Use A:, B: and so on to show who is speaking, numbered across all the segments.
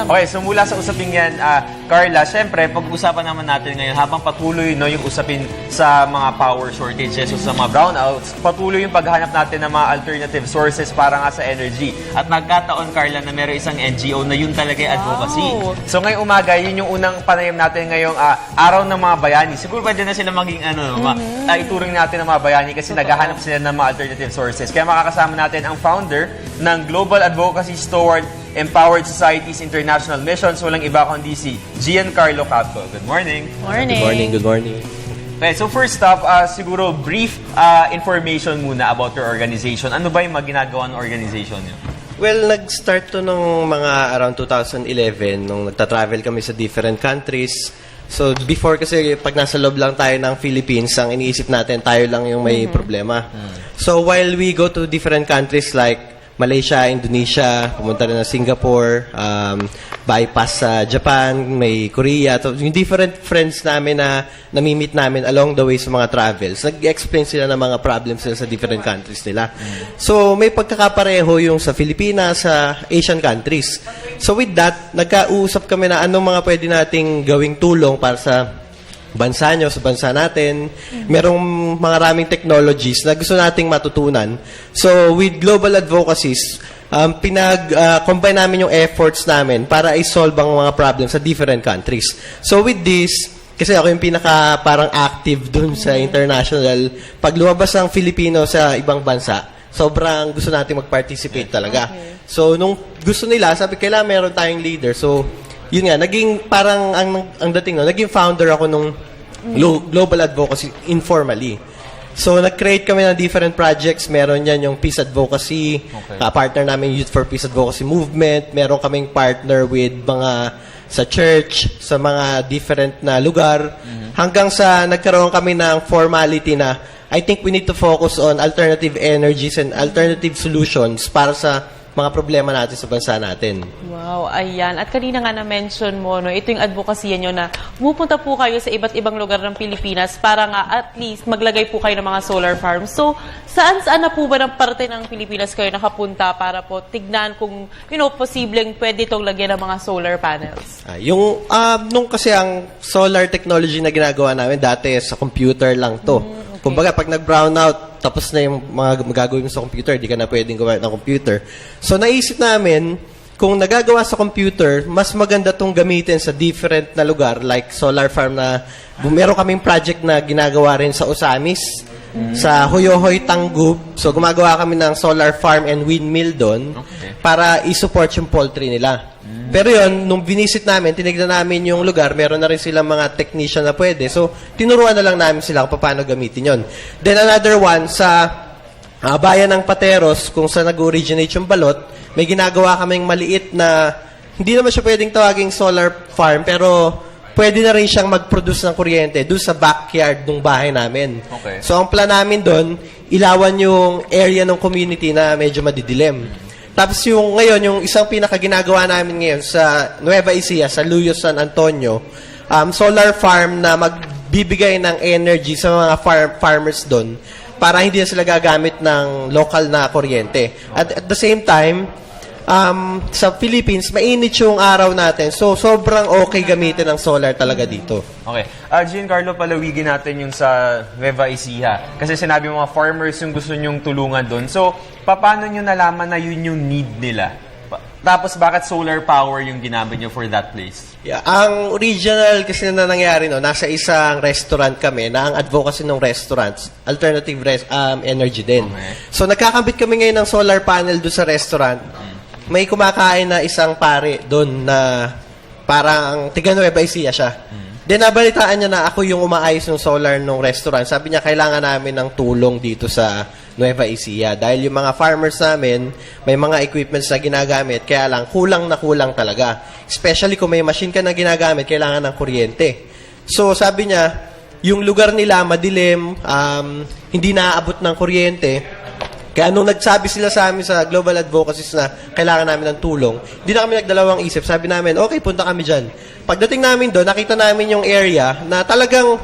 A: Okay, so mula sa usaping yan, Carla, syempre, pag-usapan naman natin ngayon, habang patuloy no, yung usapin sa mga power shortages o sa mga brownouts, patuloy yung paghanap natin ng mga alternative sources para nga sa energy. At nagkataon, Carla, na meron isang NGO na yun talaga yung advocacy. So ngayong umaga, yun yung unang panayam natin ngayong araw ng mga bayani. Siguro pwede na sila maging ituring natin ng mga bayani kasi naghahanap sila ng mga alternative sources. Kaya makakasama natin ang founder ng Global Advocacy toward Empowered Societies International Mission. So, walang iba kundi si Giancarlo Capco. Good morning.
B: Morning.
C: Good morning, good morning.
A: Okay, so first up, siguro brief information muna about your organization. Ano ba yung mga ginagawa ng organization niyo?
C: Well, nag-start to nung mga around 2011 nung nagta-travel kami sa different countries. So, before kasi pag nasa loob lang tayo ng Philippines, ang iniisip natin, tayo lang yung may problema. So, while we go to different countries like Malaysia, Indonesia, pumunta rin na Singapore, bypass sa Japan, may Korea. So, yung different friends namin na nami-meet namin along the way sa mga travels, nag-explain sila ng mga problems nila sa different countries nila. So, may pagkakapareho yung sa Pilipinas, sa Asian countries. So, with that, nagkausap kami na anong mga pwede nating gawing tulong para sa bansa nyo, sa bansa natin. Merong mga raming technologies na gusto nating matutunan. So, with global advocacies, combine namin yung efforts namin para i-solve ang mga problems sa different countries. So, with this, kasi ako yung pinaka parang active dun sa international, pag lumabas ang Filipino sa ibang bansa, sobrang gusto nating mag-participate talaga. So, nung gusto nila, sabi, kailangan meron tayong leader. So, yun nga, naging parang ang dating no, naging founder ako nung Global Advocacy informally. So, nag-create kami ng different projects. Meron yan yung Peace Advocacy, partner namin Youth for Peace Advocacy Movement. Meron kaming partner with mga sa church, sa mga different na lugar. Hanggang sa nagkaroon kami ng formality na I think we need to focus on alternative energies and alternative solutions para sa mga problema natin sa bansa natin.
B: Wow, ayan. At kanina nga na-mention mo, no, ito yung advocacy nyo na pupunta po kayo sa iba't ibang lugar ng Pilipinas para nga at least maglagay po kayo ng mga solar farms. So, saan na po ba ng parte ng Pilipinas kayo nakapunta para po tignan kung, posibleng pwede itong lagyan ng mga solar panels?
C: Nung kasi ang solar technology na ginagawa namin dati sa computer lang to. Kumbaga, pag nag-brownout, tapos na yung mga magagawin mo sa computer, di ka na pwedeng gawin ng computer. So, naisip namin, kung nagagawa sa computer, mas maganda tong gamitin sa different na lugar, like solar farm na, meron kaming project na ginagawa rin sa Osamis, sa Hoyohoy, Tanggub. So, gumagawa kami ng solar farm and windmill doon para i-support yung poultry nila. Pero yun, nung binisit namin, tinignan namin yung lugar, meron na rin silang mga technician na pwede. So, tinuruan na lang namin sila kung paano gamitin yon. Then another one, sa bayan ng Pateros, kung saan nag-originate yung balot, may ginagawa kaming maliit na, hindi naman siya pwedeng tawaging solar farm, pero pwede na rin siyang mag-produce ng kuryente doon sa backyard ng bahay namin. So, ang plan namin doon, ilawan yung area ng community na medyo madidilim. Tapos ngayon, yung isang pinakaginagawa namin ngayon sa Nueva Ecija, sa Luyo, San Antonio, solar farm na magbibigay ng energy sa mga farmers doon para hindi na sila gagamit ng local na kuryente. At the same time, sa Philippines, mainit yung araw natin. So, sobrang okay gamitin ng solar talaga dito.
A: Okay. Giancarlo, palawigin natin yung sa Nueva Ecija. Kasi sinabi mo mga farmers yung gusto nyong tulungan doon. So, paano nyo nalaman na yun yung need nila? Tapos, bakit solar power yung ginamit nyo for that place?
C: Yeah, ang original kasi na nangyari, nasa isang restaurant kami na ang advocacy ng restaurants, alternative energy din. So, nagkakabit kami ngayon ng solar panel doon sa restaurant. May kumakain na isang pare doon na parang tiga Nueva Ecija siya. Then, nabalitaan niya na ako yung umaayos ng solar ng restaurant. Sabi niya, kailangan namin ng tulong dito sa Nueva Ecija. Dahil yung mga farmers namin, may mga equipments na ginagamit, kaya lang, kulang na kulang talaga. Especially kung may machine ka na ginagamit, kailangan ng kuryente. So, sabi niya, yung lugar nila, madilim, hindi naaabot ng kuryente. Kaya nung nagsabi sila sa amin sa Global Advocacies na kailangan namin ng tulong, hindi na kami nagdalawang isip. Sabi namin, okay, punta kami dyan. Pagdating namin doon, nakita namin yung area na talagang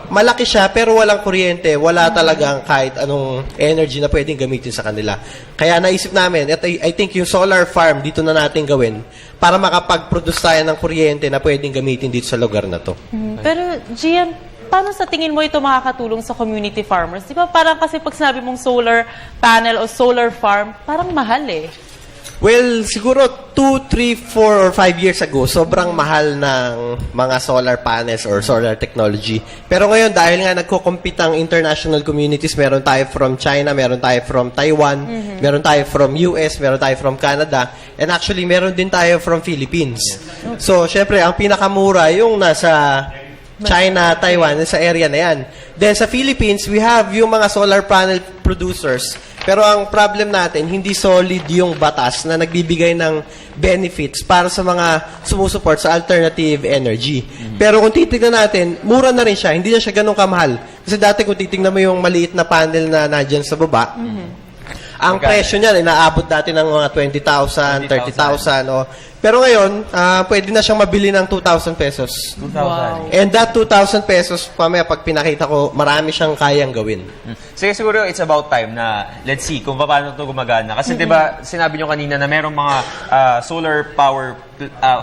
C: malaki siya pero walang kuryente, wala talagang kahit anong energy na pwedeng gamitin sa kanila. Kaya naisip namin, at I think yung solar farm dito na natin gawin para makapag-produce tayo ng kuryente na pwedeng gamitin dito sa lugar na to.
B: Pero, Gian, paano sa tingin mo ito makakatulong sa community farmers? Di ba parang kasi pag sinabi mong solar panel o solar farm, parang mahal eh.
C: Well, siguro 2, 3, 4, or 5 years ago, sobrang mahal ng mga solar panels or solar technology. Pero ngayon, dahil nga nagko-compete ang international communities, meron tayo from China, meron tayo from Taiwan, meron tayo from US, meron tayo from Canada, and actually, meron din tayo from Philippines. So, syempre, ang pinakamura yung nasa China, Taiwan, sa area na yan. Then, sa Philippines, we have yung mga solar panel producers. Pero ang problem natin, hindi solid yung batas na nagbibigay ng benefits para sa mga sumusuport sa alternative energy. Pero kung titignan natin, mura na rin siya. Hindi na siya ganun kamahal. Kasi dati kung titignan mo yung maliit na panel na nandyan sa baba, ang presyo niyan, inaabot dati ng mga 20,000, 30,000. Oh. Pero ngayon, pwede na siyang mabili ng 2,000 pesos.
A: 2,000.
B: Wow.
C: And that 2,000 pesos, pamaya pag pinakita ko, marami siyang kayang gawin.
A: Sige, siguro it's about time na let's see kung paano ito gumagana. Kasi 'di ba sinabi nyo kanina na merong mga solar power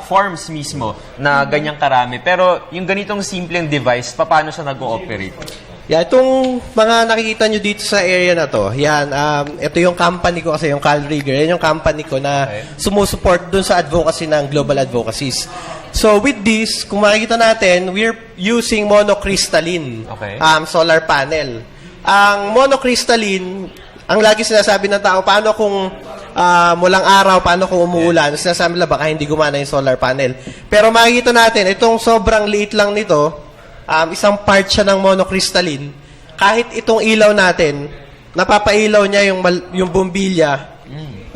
A: farms mismo na ganyang karami. Pero yung ganitong simpleng device, paano siya nag-ooperate?
C: Yeah, itong mga nakikita nyo dito sa area na to, yan, ito yung company ko kasi, yung Cal Rigger, yan yung company ko na sumusuport dun sa advocacy ng global advocacies. So with this, kung makikita natin, we're using monocrystalline solar panel. Ang monocrystalline, ang lagi sinasabi ng tao, paano kung mulang araw, paano kung umuulan, sinasabi nila baka hindi gumana yung solar panel. Pero makikita natin, itong sobrang liit lang nito, isang part siya ng monocrystalline, kahit itong ilaw natin, napapailaw niya yung bombilya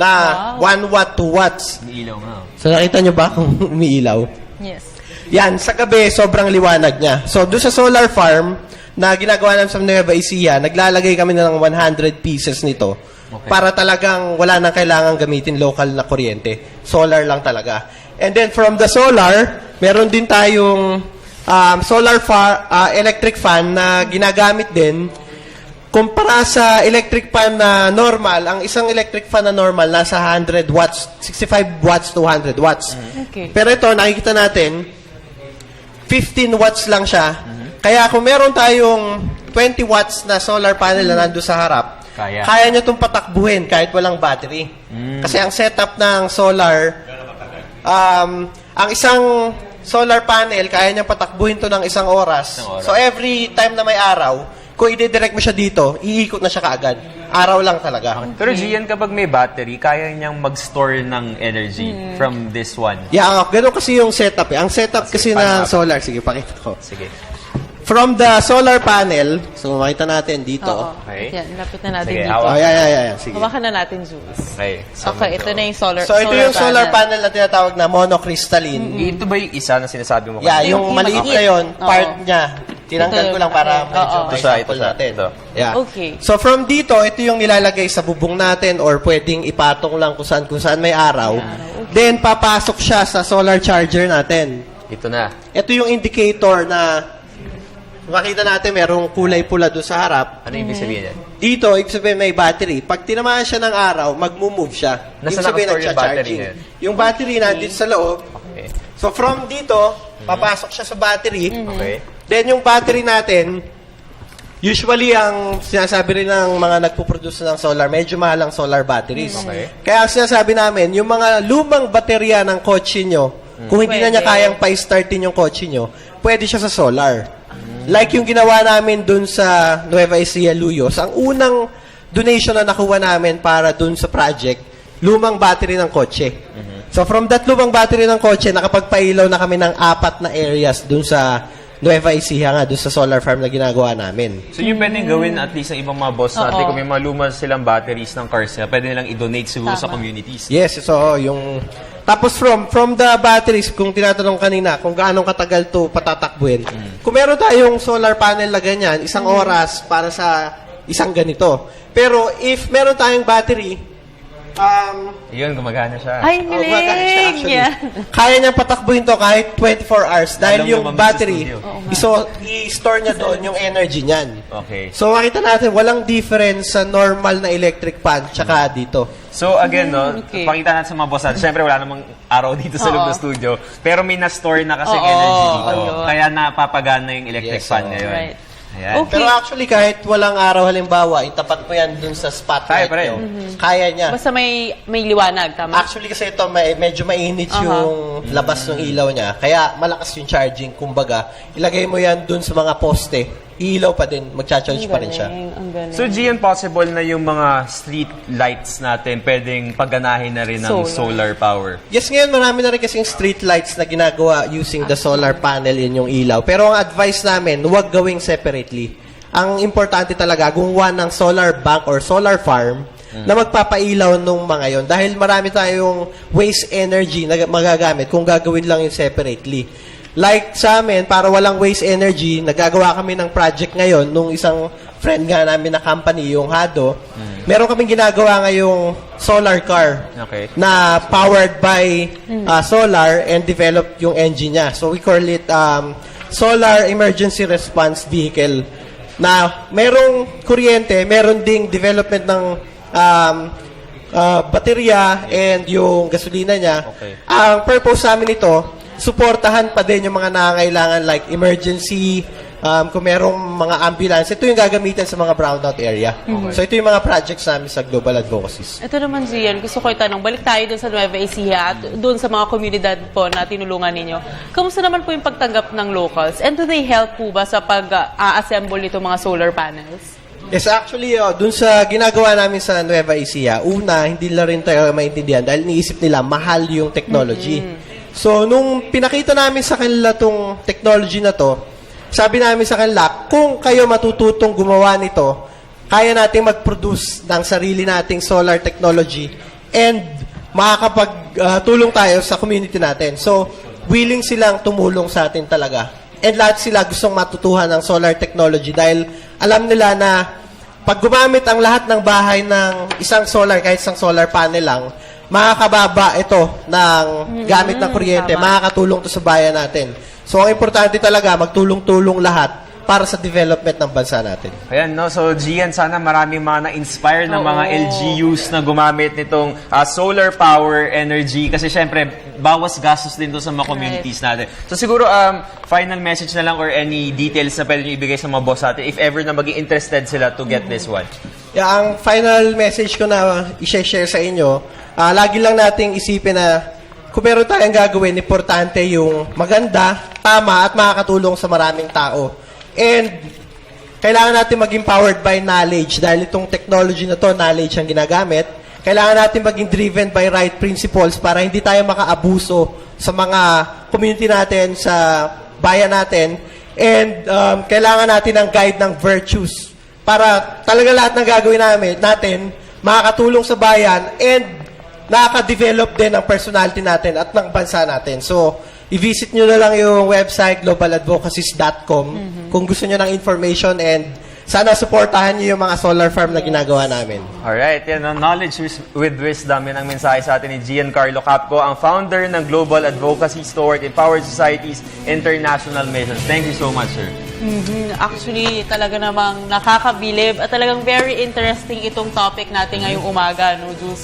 C: na 1 watt, 2 watts.
A: May ilaw nga.
C: So nakita niyo ba kung umiilaw?
B: Yes.
C: Yan, sa gabi, sobrang liwanag niya. So doon sa solar farm na ginagawa namin sa Nueva Ecija, naglalagay kami ng 100 pieces nito para talagang wala nang kailangan gamitin local na kuryente. Solar lang talaga. And then from the solar, meron din tayong electric fan na ginagamit din. Kumpara sa electric fan na normal, ang isang electric fan na normal nasa 100 watts, 65 watts to 100 watts.
B: Okay.
C: Pero ito, nakikita natin, 15 watts lang siya. Kaya kung meron tayong 20 watts na solar panel na nando sa harap, kaya nyo itong patakbuhin kahit walang battery. Kasi ang setup ng solar, ang isang solar panel, kaya niya patakbuhin to ng isang oras. So every time na may araw, kung i-direct mo siya dito, iikot na siya kaagad. Araw lang talaga.
A: Pero Gian, kapag may battery, kaya niyang mag-store ng energy from this one.
C: Yeah, ganun kasi yung setup eh. Ang setup kasi ng solar, sige, pakita ko.
A: Sige.
C: From the solar panel, so makita natin dito.
A: Okay.
B: Yan, lapit na natin
A: Sige,
B: dito.
A: hawak.
C: Oh, yeah. Sige.
B: Hawakan na natin, Jules.
A: Okay.
B: Okay, ito na yung solar
C: So ito yung solar panel na tinatawag na monocrystalline.
A: Ito ba yung isa na sinasabi mo
C: Yeah,
A: kanina?
C: yung maliit na yun, part niya. Tinanggal
B: Ito
C: ko
B: yung
C: lang para
B: malaki.
C: medyo
B: Oo.
C: may
A: Ito siya,
C: sample natin.
A: ito.
C: Yeah.
B: Okay.
C: So from dito, ito yung nilalagay sa bubong natin or pwedeng ipatong lang kung saan may araw. Then papasok siya sa solar charger natin.
A: Ito na.
C: Ito yung indicator na makita natin merong kulay pula doon sa harap.
A: Ano ibig sabihin yan?
C: Dito, ibig sabihin may battery. Pag tinamaan siya ng araw, mag-move siya.
A: Nasaan
C: Ibig sabihin
A: nakastore yung battery
C: nagsha-charging.
A: ngayon?
C: Yung battery nandito sa loob.
A: Okay.
C: So from dito, papasok siya sa battery.
A: Okay.
C: Then yung battery natin, usually ang sinasabi rin ng mga nagpo-produce ng solar, medyo mahal ang solar batteries.
A: Okay.
C: Kaya ang sinasabi namin, yung mga lumang baterya ng kotse nyo, kung hindi na niya
B: Pwede.
C: kayang pa-startin yung kotse nyo, pwede siya sa solar. Like yung ginawa namin dun sa Nueva Ecija, Luyos, ang unang donation na nakuha namin para dun sa project, lumang battery ng kotse. So from that lumang battery ng kotse, nakapagpailaw na kami ng 4 na areas dun sa Nueva Ecija nga, dun sa solar farm na ginagawa namin.
A: So yung pwedeng gawin at least ng ibang mga boss natin, kung may mga luma silang batteries ng cars nila, pwede nilang i-donate siguro sa communities.
C: Yes, so yung... Tapos from the batteries, kung tinatanong kanina, kung gaano katagal to patatakbuhin, kung meron tayong solar panel na ganyan, 1 oras para sa isang ganito. Pero if meron tayong battery,
A: Yun, gumagana siya.
B: Ay,
C: gumagana siya
B: galing!
C: actually.
B: Yan.
C: Kaya niya patakbuhin to kahit 24 hours dahil
A: Alam
C: yung
A: lumamig sa
C: battery,
A: studio.
C: i-store niya doon yung energy niyan.
A: Okay.
C: So makita natin, walang difference sa normal na electric fan tsaka dito.
A: So again, no,
B: okay.
A: pakita natin sa mga boss natin. Siyempre, wala namang araw dito sa loob ng studio. Pero may na-store na kasing
B: Oo,
A: energy dito.
B: ayun.
A: Kaya napapagana yung electric
C: Yes,
A: fan
C: oo.
A: ngayon.
B: Right.
A: Ayan.
B: Okay.
C: Pero actually, kahit walang araw halimbawa, itapat mo yan dun sa spotlight
A: Kaya pa rin.
C: nyo. Kaya niya.
B: Basta may liwanag, tama?
C: Actually kasi ito, medyo mainit yung labas ng ilaw niya. Kaya malakas yung charging. Kumbaga, ilagay mo yan dun sa mga poste. Iilaw pa din. Magcha-charge pa rin siya.
B: Ang galing.
A: So, Gian, possible na yung mga street lights natin pwedeng pagganahin na rin ng solar power.
C: Yes, ngayon marami na rin kasing street lights na ginagawa using the solar panel in yung ilaw. Pero ang advice namin, huwag gawing separately. Ang importante talaga, gumawa ng solar bank or solar farm na magpapailaw nung mga yon. Dahil marami tayong waste energy na magagamit kung gagawin lang yung separately. Like sa amin, para walang waste energy, nagagawa kami ng project ngayon nung isang friend nga namin na company, yung Hado. Meron kaming ginagawa ngayong solar car
A: Okay.
C: na powered by solar and developed yung engine niya. So we call it Solar Emergency Response Vehicle. Na merong kuryente, meron ding development ng baterya and yung gasolina niya.
A: Okay.
C: Ang purpose namin ito, suportahan pa din yung mga nangangailangan like emergency, kung merong mga ambulance, ito yung gagamitin sa mga brownout area. So ito yung mga projects namin sa Global Advocacies.
B: Ito naman, Gian, gusto ko itanong, balik tayo dun sa Nueva Ecija at dun sa mga komunidad po na tinulungan ninyo. Kamusta naman po yung pagtanggap ng locals? And do they help po ba sa pag-assemble nito mga solar panels?
C: Yes, actually, dun sa ginagawa namin sa Nueva Ecija, una, hindi na rin tayo maintindihan dahil iniisip nila, mahal yung technology. So, nung pinakita namin sa kanila tong technology na to, sabi namin sa kanila, kung kayo matututong gumawa nito, kaya nating mag-produce ng sarili nating solar technology and makakapagtulong tayo sa community natin. So, willing silang tumulong sa atin talaga. And lahat sila gustong matutuhan ng solar technology dahil alam nila na pag gumamit ang lahat ng bahay ng isang solar, kahit isang solar panel lang, makakababa ito ng gamit ng kuryente, makakatulong to sa bayan natin. So, ang importante talaga, magtulong-tulong lahat para sa development ng bansa natin.
A: Ayan, no? So, Gian, sana maraming mga na-inspire na mga LGUs na gumamit nitong solar power energy kasi syempre, bawas gastos din to sa mga communities natin. So, siguro, final message na lang or any details na pwede nyo ibigay sa mga boss natin if ever na maging interested sila to get this one.
C: Yeah, ang final message ko na i-share sa inyo, lagi lang nating isipin na kung meron tayong gagawin, importante yung maganda, tama, at makakatulong sa maraming tao. And kailangan natin maging powered by knowledge dahil itong technology na to, knowledge ang ginagamit. Kailangan natin maging driven by right principles para hindi tayo makaabuso sa mga community natin, sa bayan natin. And kailangan natin ng guide ng virtues para talaga lahat ng gagawin natin makakatulong sa bayan and nakaka-develop din ang personality natin at ng bansa natin. So, i-visit nyo na lang yung website globaladvocacies.com kung gusto nyo ng information and sana supportahan nyo yung mga solar farm na ginagawa namin.
A: Alright, yan, knowledge with wisdom, yan ang mensahe sa atin ni Giancarlo Capco, ang founder ng Global Advocacies toward Empowered Societies International Mission. Thank you so much, sir.
B: Actually, talaga namang nakakabilib at talagang very interesting itong topic natin ngayong umaga, no, Jules?